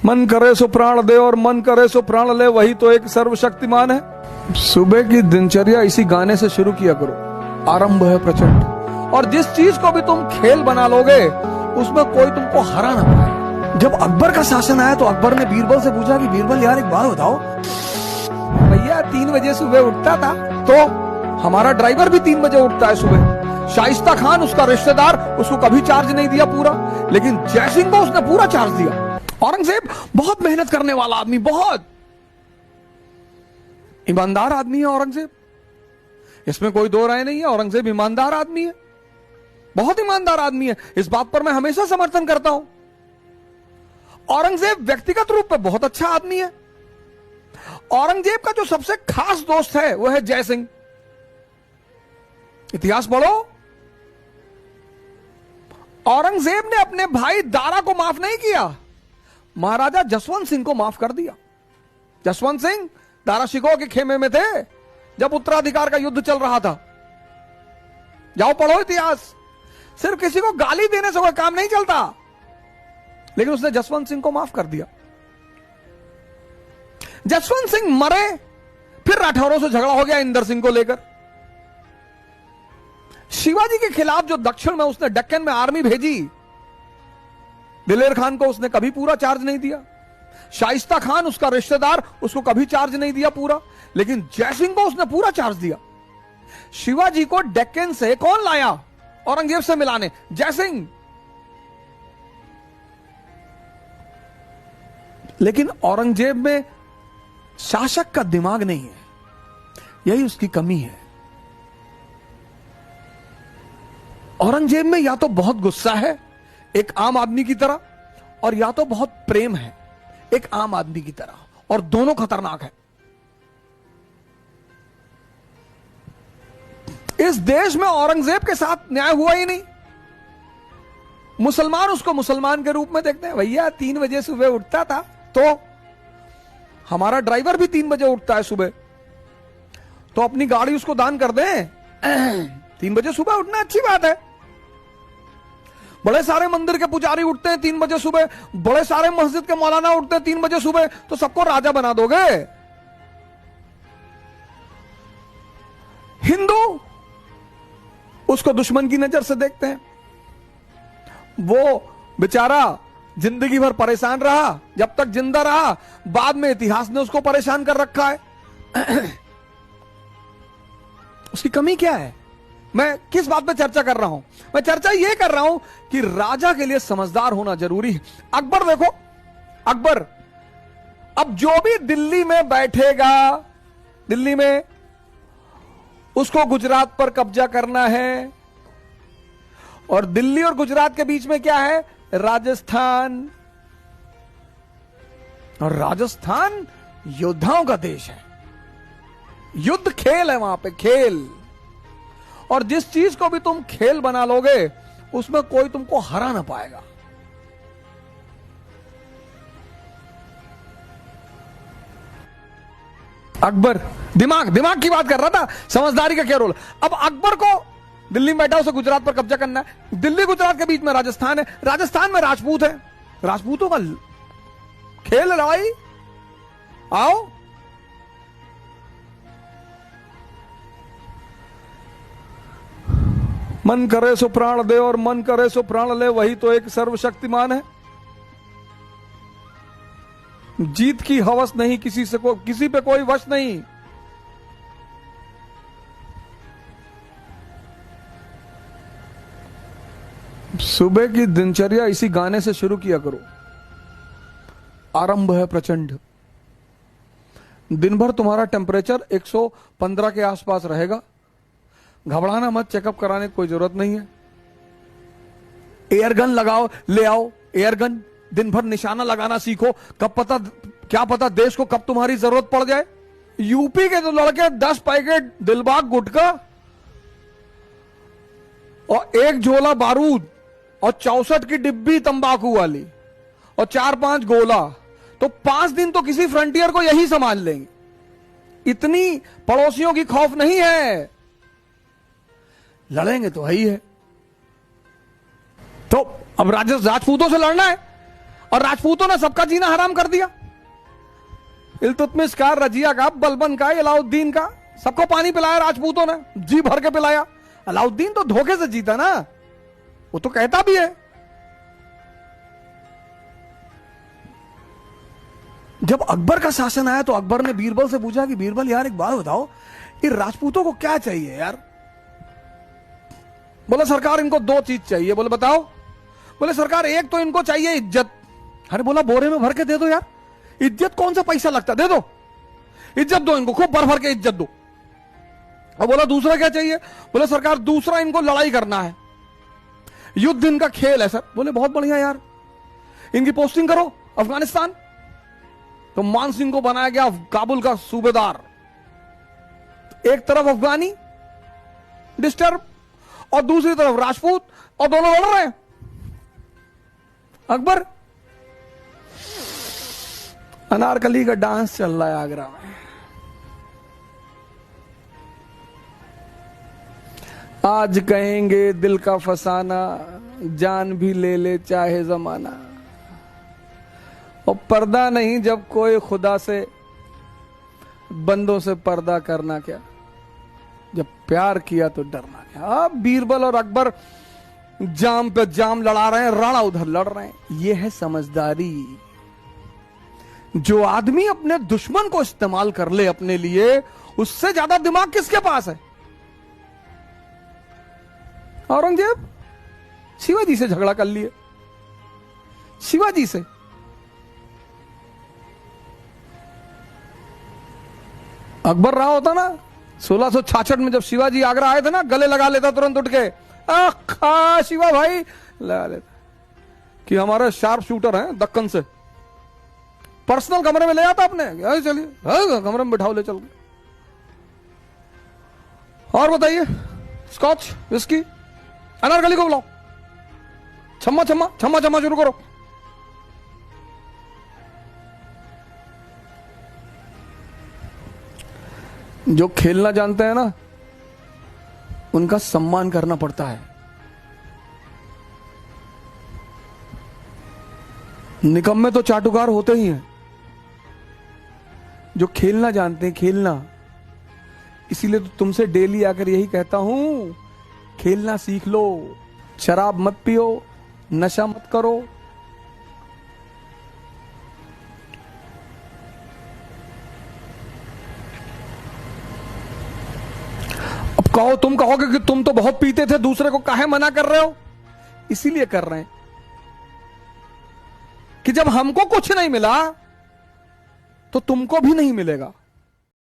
मन करे सो प्राण दे और मन करे सो प्राण ले, वही तो एक सर्वशक्तिमान है। सुबह की दिनचर्या इसी गाने से शुरू किया करो, आरंभ है प्रचंड। और जिस चीज को भी तुम खेल बना लोगे उसमें कोई तुमको हरा ना पाए। जब अकबर का शासन आया तो अकबर ने बीरबल से पूछा कि बीरबल यार एक बात बताओ, भैया 3 बजे सुबह उठता था तो हमारा ड्राइवर भी 3 बजे उठता है सुबह। शाइस्ता खान उसका रिश्तेदार, उसको कभी चार्ज नहीं दिया पूरा, लेकिन जयसिंह को उसने पूरा चार्ज दिया। औरंगजेब बहुत मेहनत करने वाला आदमी, बहुत ईमानदार आदमी है औरंगजेब, इसमें कोई दो राय नहीं है। औरंगजेब ईमानदार आदमी है, बहुत ईमानदार आदमी है, इस बात पर मैं हमेशा समर्थन करता हूं। औरंगजेब व्यक्तिगत रूप में बहुत अच्छा आदमी है। औरंगजेब का जो सबसे खास दोस्त है वह है जयसिंह। इतिहास पढ़ो, औरंगजेब ने अपने भाई दारा को माफ नहीं किया, महाराजा जसवंत सिंह को माफ कर दिया। जसवंत सिंह दारा शिकोह के खेमे में थे जब उत्तराधिकार का युद्ध चल रहा था। जाओ पढ़ो इतिहास। सिर्फ किसी को गाली देने से कोई काम नहीं चलता, लेकिन उसने जसवंत सिंह को माफ कर दिया। जसवंत सिंह मरे, फिर राठौरों से झगड़ा हो गया इंदर सिंह को लेकर। शिवाजी के खिलाफ जो दक्षिण में उसने दक्कन में आर्मी भेजी, दिलेर खान को उसने कभी पूरा चार्ज नहीं दिया। शाइस्ता खान उसका रिश्तेदार, उसको कभी चार्ज नहीं दिया पूरा, लेकिन जयसिंह को उसने पूरा चार्ज दिया। शिवाजी को दक्कन से कौन लाया औरंगजेब से मिलाने? जयसिंह। लेकिन औरंगजेब में शासक का दिमाग नहीं है, यही उसकी कमी है। औरंगजेब में या तो बहुत गुस्सा है एक आम आदमी की तरह, और या तो बहुत प्रेम है एक आम आदमी की तरह, और दोनों खतरनाक है। इस देश में औरंगजेब के साथ न्याय हुआ ही नहीं। मुसलमान उसको मुसलमान के रूप में देखते हैं। भैया 3 बजे सुबह उठता था तो हमारा ड्राइवर भी 3 बजे उठता है सुबह, तो अपनी गाड़ी उसको दान कर दें। 3 बजे सुबह उठना अच्छी बात है। बड़े सारे मंदिर के पुजारी उठते हैं 3 बजे सुबह, बड़े सारे मस्जिद के मौलाना उठते हैं 3 बजे सुबह, तो सबको राजा बना दोगे? हिंदू उसको दुश्मन की नजर से देखते हैं। वो बेचारा जिंदगी भर परेशान रहा, जब तक जिंदा रहा, बाद में इतिहास ने उसको परेशान कर रखा है। उसकी कमी क्या है? मैं किस बात पे चर्चा कर रहा हूं? मैं चर्चा यह कर रहा हूं कि राजा के लिए समझदार होना जरूरी है। अकबर देखो, अकबर अब जो भी दिल्ली में बैठेगा, दिल्ली में उसको गुजरात पर कब्जा करना है, और दिल्ली और गुजरात के बीच में क्या है? राजस्थान। और राजस्थान योद्धाओं का देश है, युद्ध खेल है वहां पे, खेल। और जिस चीज को भी तुम खेल बना लोगे उसमें कोई तुमको हरा ना पाएगा। अकबर दिमाग की बात कर रहा था, समझदारी का क्या रोल? अब अकबर को दिल्ली में बैठा, उसे गुजरात पर कब्जा करना है। दिल्ली गुजरात के बीच में राजस्थान है, राजस्थान में राजपूत है, राजपूतों का खेल लड़ाई। आओ, मन करे सो प्राण दे और मन करे सो प्राण ले, वही तो एक सर्वशक्तिमान है। जीत की हवस नहीं किसी से, किसी पे कोई वश नहीं। सुबह की दिनचर्या इसी गाने से शुरू किया करो, आरंभ है प्रचंड। दिन भर तुम्हारा टेम्परेचर 115 के आसपास रहेगा। घबराना मत, चेकअप कराने की कोई जरूरत नहीं है। एयरगन लगाओ, ले आओ एयरगन, दिन भर निशाना लगाना सीखो। कब पता, क्या पता देश को कब तुम्हारी जरूरत पड़ जाए। यूपी के तो लड़के 10 पैकेट दिलबाग गुटखा और 1 झोला बारूद और 64 की डिब्बी तंबाकू वाली और 4-5 गोला, तो 5 दिन तो किसी फ्रंटियर को यही संभाल लेंगे। इतनी पड़ोसियों की खौफ नहीं है, लड़ेंगे तो वही है। तो अब राजपूतों से लड़ना है। और राजपूतों ने सबका जीना हराम कर दिया। इल्तुतमिश का, रजिया का, बलबन का, अलाउद्दीन का, सबको पानी पिलाया राजपूतों ने, जी भर के पिलाया। अलाउद्दीन तो धोखे से जीता ना, वो तो कहता भी है। जब अकबर का शासन आया तो अकबर ने बीरबल से पूछा कि बीरबल यार एक बात बताओ, ये राजपूतों को क्या चाहिए यार? बोले सरकार इनको दो चीज चाहिए। बोले बताओ। बोले सरकार एक तो इनको चाहिए इज्जत। अरे बोला बोरे में भर के दे दो यार, इज्जत कौन सा पैसा लगता, दे दो इज्जत, दो इनको खूब भर भर के इज्जत दो। और बोला दूसरा क्या चाहिए? बोले सरकार दूसरा इनको लड़ाई करना है, युद्ध इनका खेल है सर। बोले बहुत बढ़िया यार, इनकी पोस्टिंग करो अफगानिस्तान। तो मान सिंह को बनाया गया काबुल का सूबेदार। एक तरफ अफगानी डिस्टर्ब और दूसरी तरफ राजपूत, और दोनों लड़ रहे हैं। अकबर, अनारकली का डांस चल रहा है आगरा में। आज कहेंगे दिल का फसाना, जान भी ले ले चाहे जमाना। और पर्दा नहीं जब कोई खुदा से, बंदों से पर्दा करना क्या, जब प्यार किया तो डरना क्या। अब बीरबल और अकबर जाम पे जाम लड़ा रहे हैं, राणा उधर लड़ रहे हैं। यह है समझदारी। जो आदमी अपने दुश्मन को इस्तेमाल कर ले अपने लिए, उससे ज्यादा दिमाग किसके पास है? औरंगजेब शिवाजी से झगड़ा कर लिए, शिवाजी से। अकबर रहा होता ना 1666 में, जब शिवाजी आगरा आए थे ना, गले लगा लेता तुरंत उठ के, आखा शिवा भाई लगा लेता कि हमारे शार्प शूटर हैं दक्कन से। पर्सनल कमरे में ले आता अपने, चलिए कमरे में बिठाओ ले चल के। और बताइए, स्कॉच विस्की, अनारकली को बुलाओ, छम्मा छम्मा छम्मा छम्मा शुरू करो। जो खेलना जानते हैं ना, उनका सम्मान करना पड़ता है। निकम्मे तो चाटुकार होते ही हैं, जो खेलना जानते हैं, खेलना। इसीलिए तो तुमसे डेली आकर यही कहता हूं, खेलना सीख लो, शराब मत पियो, नशा मत करो। अब कहो, तुम कहोगे कि तुम तो बहुत पीते थे, दूसरे को काहे मना कर रहे हो? इसीलिए कर रहे हैं कि जब हमको कुछ नहीं मिला तो तुमको भी नहीं मिलेगा।